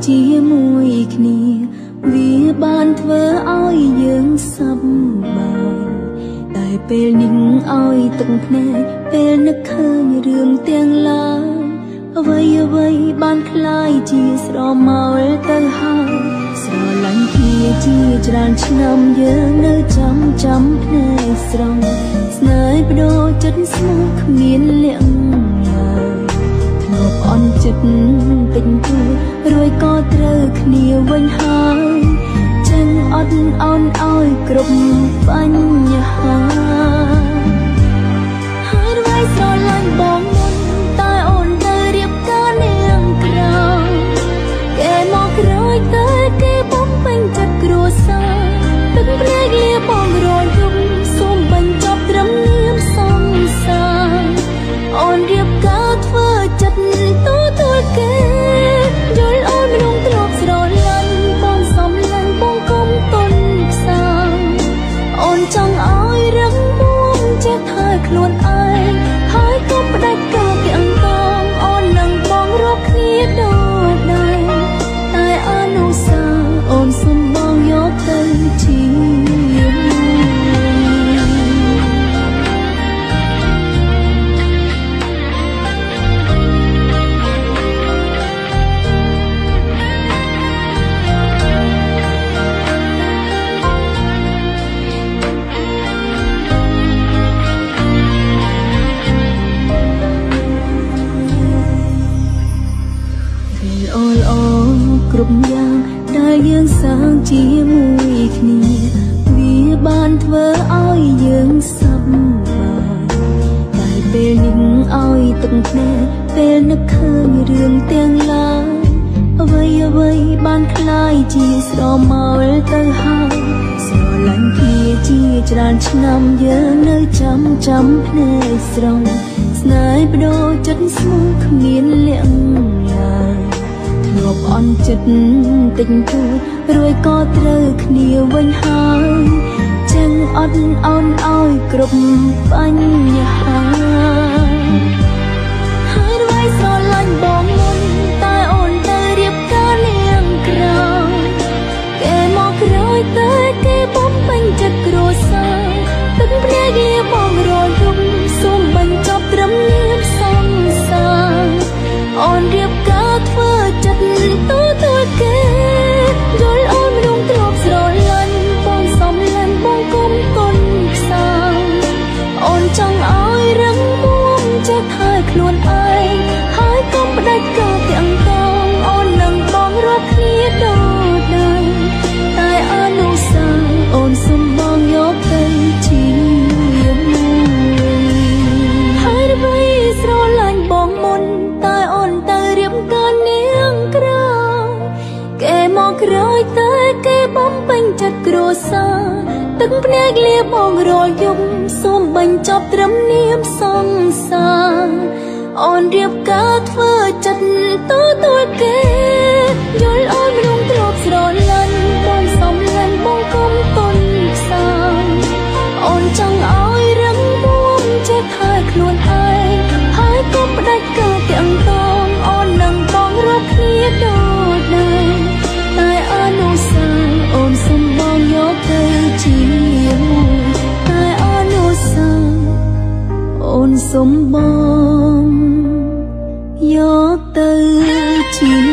ជាមួយគ្នាវាបានធ្វើឲ្យយើងសប្បាយតែពេលនេះឲ្យទឹកភ្នែកពេលនឹកឃើញរឿងទាំងឡាយអ្វីបានคล้ายជាស្រមោលទៅហើយស្រឡាញ់គ្នាជាច្រើនឆ្នាំយើងនៅចាំភ្នែកស្រង់ស្នេហ៍បដូរចិត្តស្មោះគ្មានលាក់ឡើយធ្ងប់អន់ចិត្តតិចតួចរួយក៏ត្រូវគ្នាវិញហើយចឹងអត់អន់ឲ្យគ្រប់បញ្ហាហើយអ្វីស្រឡាញ់បងមុនតែអូនទៅរៀបការនាងក្រៅគេមកក្រោយទៅគេបំពេញចិត្តគ្រួសារទឹកភ្នែកលាបងរយយំសូមបញ្ចប់ត្រឹមនាមសង្សារអូនរៀបការធ្វើចិត្តទទួលគេយល់អូនមនុស្សទ្រព្យស្រឡាញ់បងសំឡាញ់បងគុំទុនផ្សាអូនចង់ឲ្យរឹងមាំចេះថាខ្លួនឯងហើយកុំផ្ដាច់ការទាំងតងអូននឹងបងរកគ្នាដូចដែរតែអនុស្សាវរីយ៍អូនសុំបងយកទៅជាគ្រប់យ៉ាងដែលយើងសាងជាមួយគ្នាវាបានធ្វើឲ្យយើងសប្បាយតែពេលនេះឲ្យទឹកភ្នែកពេលនឹកឃើញរឿងទាំងឡាយអ្វីបានคล้ายជាស្រមោលទៅហើយស្រឡាញ់គ្នាជាច្រើនឆ្នាំយើងនៅចាំភ្នែកស្រង់ស្នេហ៍បដូរចិត្តស្មោះគ្មានលាក់ឡើយធ្ងប់អន់ចិត្តតិចតួចរួយក៏ត្រូវគ្នាវិញហើយចឹងអត់អន់ឲ្យគ្រប់បញ្ហាហើយអ្វីស្រឡាញ់បងមុនតែអូនទៅរៀបការនាងក្រៅគេមកក្រោយទៅគេបំពេញចិត្តគ្រួសារទឹកភ្នែកលាបងរយយំសូមបញ្ចប់ត្រឹមនាមសង្សារអូនរៀបការធ្វើចិត្តទទួលគេយល់អូនមនុស្សទ្រព្យស្រឡាញ់បងសំឡាញ់បងគុំទុនផ្សាអូនចង់ឲ្យរឹងមាំចេះថាខ្លួនឯងហើយកុំផ្ដាច់ការទាំងតងអូននឹងបងរកគ្នាដូចដែរតែអនុស្សាវរីយ៍អូនសុំបងយកទៅជាមួយហើយអ្វីស្រឡាញ់បងមុនតែអូនទៅរៀបការនាងក្រៅគេមកក្រោយទៅគេបំពេញចិត្តគ្រួសារទឹកភ្នែកលាបងរយយំសូមបញ្ចប់ត្រឹមនាមសង្សារអូនរៀបការធ្វើចិត្តទទួលគេយល់អូនមនុស្សទ្រព្យស្រឡាញ់បងសំឡាញ់បងគុំទុនផ្សាអូនចង់ឲ្យរឹងមាំចេះថាខ្លួនឯងហើយកុំផ្ដាច់ការទាំងតងអូននឹងបងរកគ្នាដូចដែរតែអនុស្សាវរីយ៍អូនសុំបងយកទៅជាមួយតែអនុស្សាវរីយ៍អូនសុំបងយកទៅជា